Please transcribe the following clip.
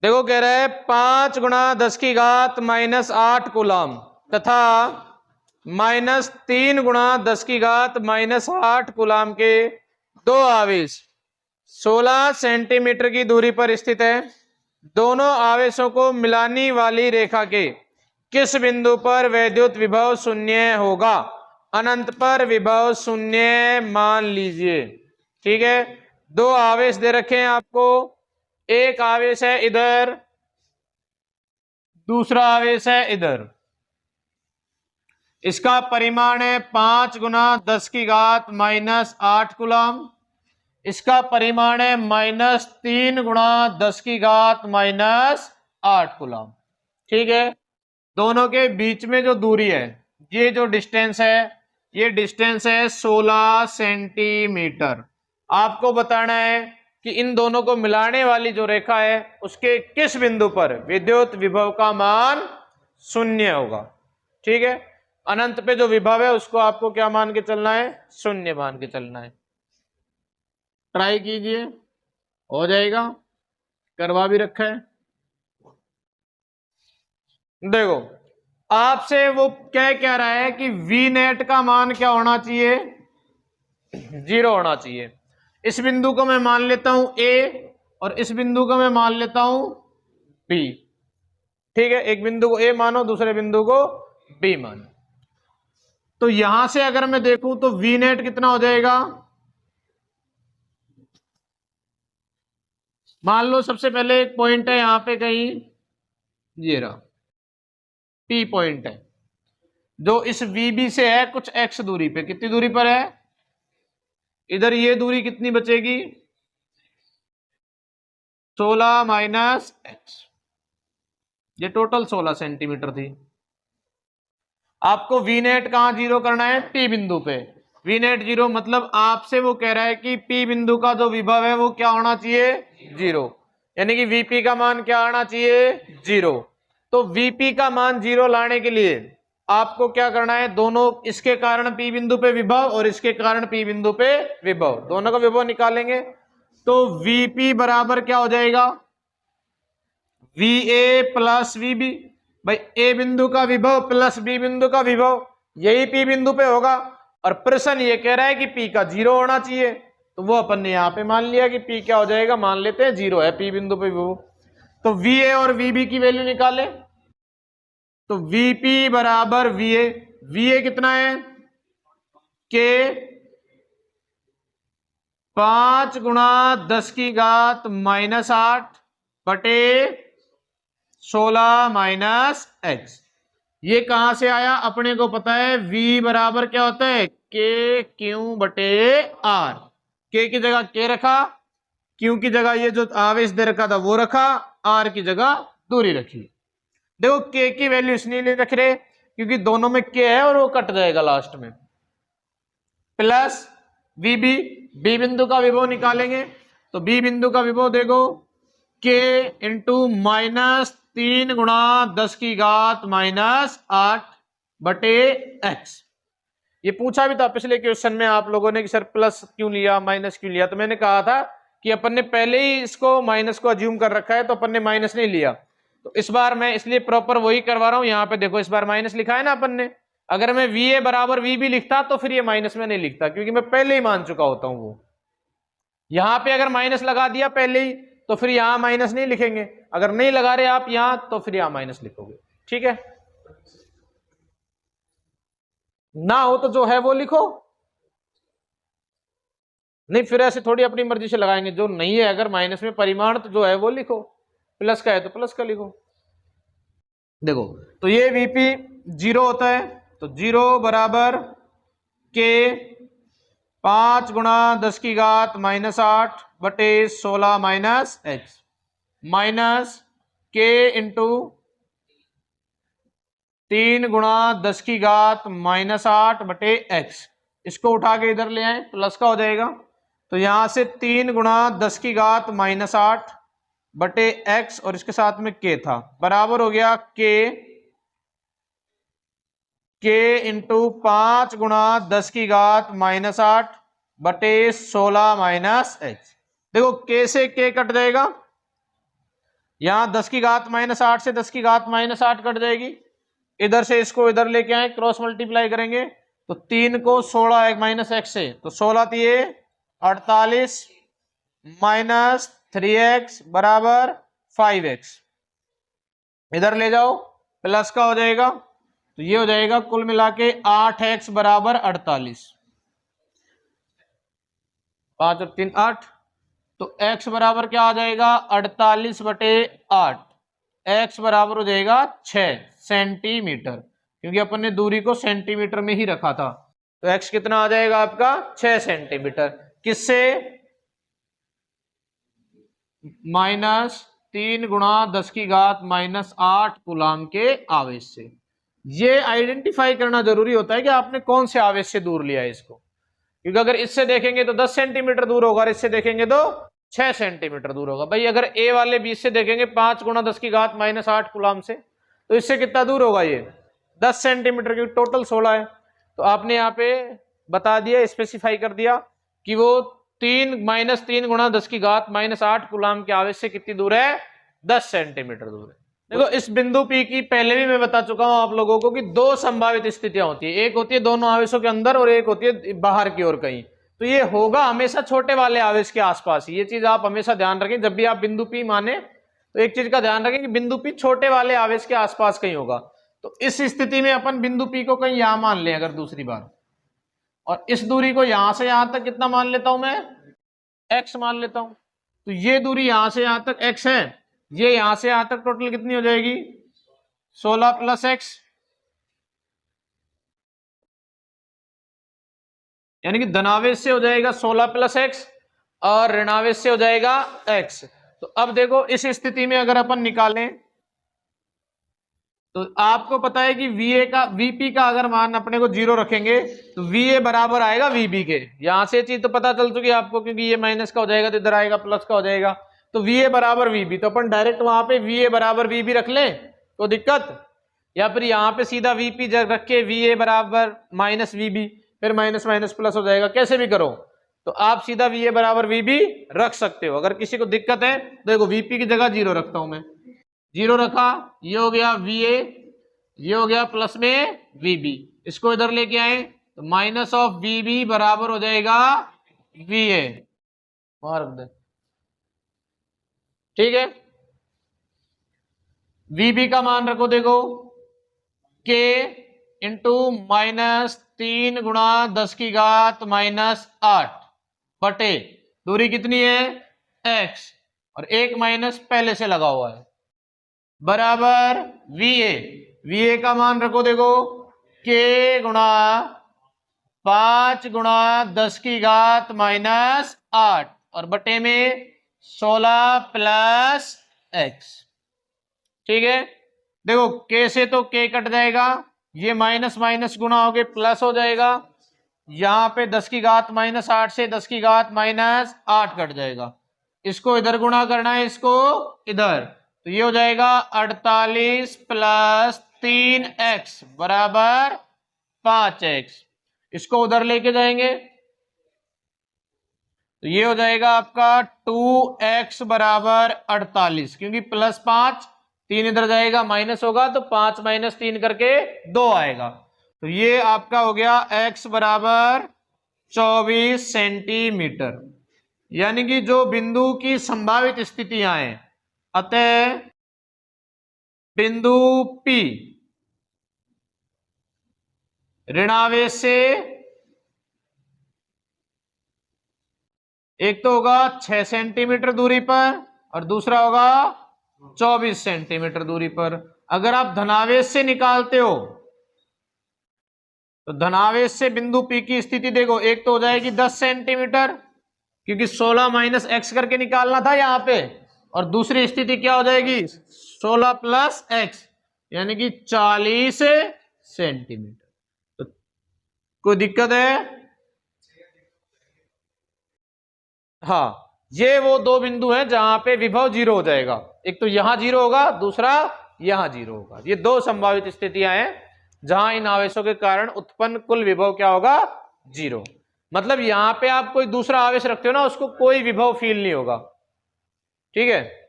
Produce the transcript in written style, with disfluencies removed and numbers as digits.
देखो कह रहा है 5 गुणा 10 की घात माइनस 8 कूलम तथा माइनस 3 गुणा 10 की घात माइनस 8 कूलम के दो आवेश 16 सेंटीमीटर की दूरी पर स्थित है। दोनों आवेशों को मिलाने वाली रेखा के किस बिंदु पर वैद्युत विभव शून्य होगा? अनंत पर विभव शून्य मान लीजिए। ठीक है, दो आवेश दे रखे हैं आपको, एक आवेश है इधर, दूसरा आवेश है इधर। इसका परिमाण है 5 गुना 10 की घात माइनस 8 कूलम। इसका परिमाण है माइनस 3 गुणा 10 की घात माइनस 8 कूलम। ठीक है, दोनों के बीच में जो दूरी है, ये जो डिस्टेंस है, ये डिस्टेंस है 16 सेंटीमीटर। आपको बताना है कि इन दोनों को मिलाने वाली जो रेखा है उसके किस बिंदु पर विद्युत विभव का मान शून्य होगा। ठीक है, अनंत पे जो विभव है उसको आपको क्या मान के चलना है? शून्य मान के चलना है। ट्राई कीजिए, हो जाएगा, करवा भी रखा है। देखो आपसे वो क्या कह रहा है कि वी नेट का मान क्या होना चाहिए? 0 होना चाहिए। इस बिंदु को मैं मान लेता हूं ए और इस बिंदु को मैं मान लेता हूं बी। ठीक है, एक बिंदु को ए मानो, दूसरे बिंदु को बी मानो। तो यहां से अगर मैं देखूं तो वी नेट कितना हो जाएगा? मान लो सबसे पहले एक पॉइंट है यहां पे कहीं, ये रहा पी पॉइंट है जो इस वीबी से है कुछ एक्स दूरी पे। कितनी दूरी पर है? इधर ये दूरी कितनी बचेगी? 16 माइनस एक्स, ये टोटल 16 सेंटीमीटर थी। आपको वी नेट कहां 0 करना है? पी बिंदु पे। वी नेट 0 मतलब आपसे वो कह रहा है कि पी बिंदु का जो विभव है वो क्या होना चाहिए? 0। यानी कि वीपी का मान क्या आना चाहिए? 0। तो वीपी का मान 0 लाने के लिए आपको क्या करना है? दोनों, इसके कारण पी बिंदु पे विभव और इसके कारण पी बिंदु पे विभव, दोनों का विभव निकालेंगे। तो वीपी बराबर क्या हो जाएगा? वी ए प्लस वीबी। भाई ए बिंदु का विभव प्लस बी बिंदु का विभव, यही पी बिंदु पे होगा। और प्रश्न ये कह रहा है कि पी का 0 होना चाहिए, तो वो अपन ने यहां पे मान लिया कि पी क्या हो जाएगा, मान लेते हैं 0 है पी बिंदु पे विभव। तो वी ए और वीबी की वैल्यू निकाले, तो वीपी बराबर वी ए। वी ए कितना है? के 5 गुणा 10 की घात माइनस 8 बटे 16 माइनस एक्स। ये कहां से आया? अपने को पता है v बराबर क्या होता है? के क्यू बटे आर। के की जगह के रखा, क्यू की जगह ये जो आवेश दे रखा था वो रखा, आर की जगह दूरी रखी। देखो के की वैल्यू इसलिए रख रहे क्योंकि दोनों में के है और वो कट जाएगा लास्ट में। प्लस वीबी, बी बिंदु का विभव निकालेंगे, तो बी बिंदु का विभव देखो के इंटू माइनस 3 गुणा 10 की घात माइनस 8 बटे एक्स। ये पूछा भी था पिछले क्वेश्चन में आप लोगों ने कि सर प्लस क्यों लिया, माइनस क्यों लिया। तो मैंने कहा था कि अपन ने पहले ही इसको माइनस को अज्यूम कर रखा है, तो अपन ने माइनस नहीं लिया। तो इस बार मैं इसलिए प्रॉपर वही करवा रहा हूं। यहां पे देखो इस बार माइनस लिखा है ना अपन ने। अगर मैं वी ए बराबर वी भी लिखता तो फिर ये माइनस में नहीं लिखता, क्योंकि मैं पहले ही मान चुका होता हूं वो। यहां पे अगर माइनस लगा दिया पहले ही तो फिर यहां माइनस नहीं लिखेंगे, अगर नहीं लगा रहे आप यहां तो फिर यहां माइनस लिखोगे। ठीक है, ना हो तो जो है वो लिखो, नहीं फिर ऐसे थोड़ी अपनी मर्जी से लगाएंगे। जो नहीं है अगर माइनस में परिमाण तो जो है वो लिखो, प्लस का है तो प्लस का लिखो। देखो तो ये वीपी 0 होता है, तो 0 बराबर के 5 गुणा 10 की घात माइनस 8 बटे 16 माइनस एक्स माइनस के इंटू 3 गुणा 10 की घात माइनस 8 बटे एक्स। इसको उठा के इधर ले आए, प्लस का हो जाएगा। तो यहां से 3 गुणा 10 की घात माइनस 8 बटे एक्स और इसके साथ में के था, बराबर हो गया के इंटू 5 गुणा 10 की घात माइनस 8 बटे 16 माइनस एक्स। देखो के से के कट जाएगा, यहाँ 10 की घात -8 से 10 की घात -8 कट जाएगी। इधर से इसको इधर लेके आए, क्रॉस मल्टीप्लाई करेंगे तो 3 को 16 -x से, तो 16 दिए 48 -3x बराबर 5x। इधर ले जाओ, प्लस का हो जाएगा, तो ये हो जाएगा कुल मिला के 8x बराबर 48। 5 और 3 8, तो x बराबर क्या आ जाएगा 48/8। x बराबर हो जाएगा 6 सेंटीमीटर, क्योंकि अपन ने दूरी को सेंटीमीटर में ही रखा था। तो x कितना आ जाएगा आपका 6 सेंटीमीटर। किससे? -3 गुणा 10 की घात -8 कूलाम के आवेश से। ये आइडेंटिफाई करना जरूरी होता है कि आपने कौन से आवेश से दूर लिया है इसको, क्योंकि अगर इससे देखेंगे तो 10 सेंटीमीटर दूर होगा और इससे देखेंगे तो 6 सेंटीमीटर दूर होगा। भाई अगर ए वाले बीच से देखेंगे 5 गुणा 10 की घात -8 कूलाम से, तो इससे कितना दूर होगा ये 10 सेंटीमीटर, क्योंकि टोटल 16 है। तो आपने यहाँ पे बता दिया, स्पेसिफाई कर दिया कि वो 3 गुणा 10 की घात -8 कूलाम के आवेश से कितनी दूर है 10 सेंटीमीटर दूर है। देखो इस बिंदु P की पहले भी मैं बता चुका हूं आप लोगों को कि दो संभावित स्थितियां होती है, एक होती है दोनों आवेशों के अंदर और एक होती है बाहर की ओर कहीं। तो ये होगा हमेशा छोटे वाले आवेश के आसपास ही, ये चीज आप हमेशा ध्यान रखें। जब भी आप बिंदु P माने तो एक चीज का ध्यान रखें कि बिंदु P छोटे वाले आवेश के आसपास कहीं होगा। तो इस स्थिति में अपन बिंदु P को कहीं यहां मान लें अगर दूसरी बार, और इस दूरी को यहां से यहां तक कितना मान लेता हूं मैं x मान लेता हूं। तो ये दूरी यहां से यहां तक x है, ये यहां से यहां तक टोटल कितनी हो जाएगी 16 + x, यानी कि धनावेश से हो जाएगा 16 + x और ऋणावेश से हो जाएगा x। तो अब देखो इस स्थिति में अगर अपन निकालें तो आपको पता है कि Vp का अगर मान अपने को 0 रखेंगे तो Va बराबर आएगा Vb के। यहां से चीज तो पता चल चुकी है आपको, क्योंकि ये माइनस का हो जाएगा तो इधर आएगा प्लस का हो जाएगा, तो Va बराबर Vb। तो अपन डायरेक्ट वहां पे Va बराबर Vb रख लें तो दिक्कत, या फिर यहाँ पे सीधा Vp रख के Va बराबर -Vb, फिर माइनस प्लस हो जाएगा, कैसे भी करो। तो आप सीधा Va बराबर Vb रख सकते हो। अगर किसी को दिक्कत है तो देखो Vp की जगह 0 रखता हूं मैं, 0 रखा, ये हो गया Va, ये हो गया प्लस में Vb, इसको इधर लेके आए तो -Vb बराबर हो जाएगा Va, मार्क दे, ठीक है। Vb का मान रखो, देखो K इंटू -3 गुणा 10 की घात -8 बटे दूरी कितनी है x, और एक माइनस पहले से लगा हुआ है, बराबर Va का मान रखो, देखो K गुणा 5 गुणा 10 की घात -8 और बटे में 16 + x, ठीक है। देखो K से तो K कट जाएगा, ये माइनस माइनस गुणा हो गए प्लस हो जाएगा, यहां पे 10 की घात -8 से 10 की घात -8 कट जाएगा, इसको इधर गुणा करना है, इसको इधर, तो ये हो जाएगा 48 + 3x बराबर 5x। इसको उधर लेके जाएंगे तो ये हो जाएगा आपका 2x बराबर 48, क्योंकि +5 3 इधर जाएगा माइनस होगा तो 5 - 3 करके 2 आएगा। तो ये आपका हो गया x बराबर 24 सेंटीमीटर, यानी कि जो बिंदु की संभावित स्थितियां हैं, अतः बिंदु P ऋणावेश से एक तो होगा 6 सेंटीमीटर दूरी पर और दूसरा होगा 24 सेंटीमीटर दूरी पर। अगर आप धनावेश से निकालते हो तो धनावेश से बिंदु P की स्थिति देखो, एक तो हो जाएगी 10 सेंटीमीटर, क्योंकि 16 - x करके निकालना था यहां पे, और दूसरी स्थिति क्या हो जाएगी 16 + x, यानी कि 40 सेंटीमीटर। तो कोई दिक्कत है? हाँ, ये वो दो बिंदु हैं जहां पे विभव 0 हो जाएगा, एक तो यहां 0 होगा, दूसरा यहां 0 होगा। ये दो संभावित स्थितियां हैं जहां इन आवेशों के कारण उत्पन्न कुल विभव क्या होगा 0। मतलब यहां पे आप कोई दूसरा आवेश रखते हो ना, उसको कोई विभव फील नहीं होगा, ठीक है।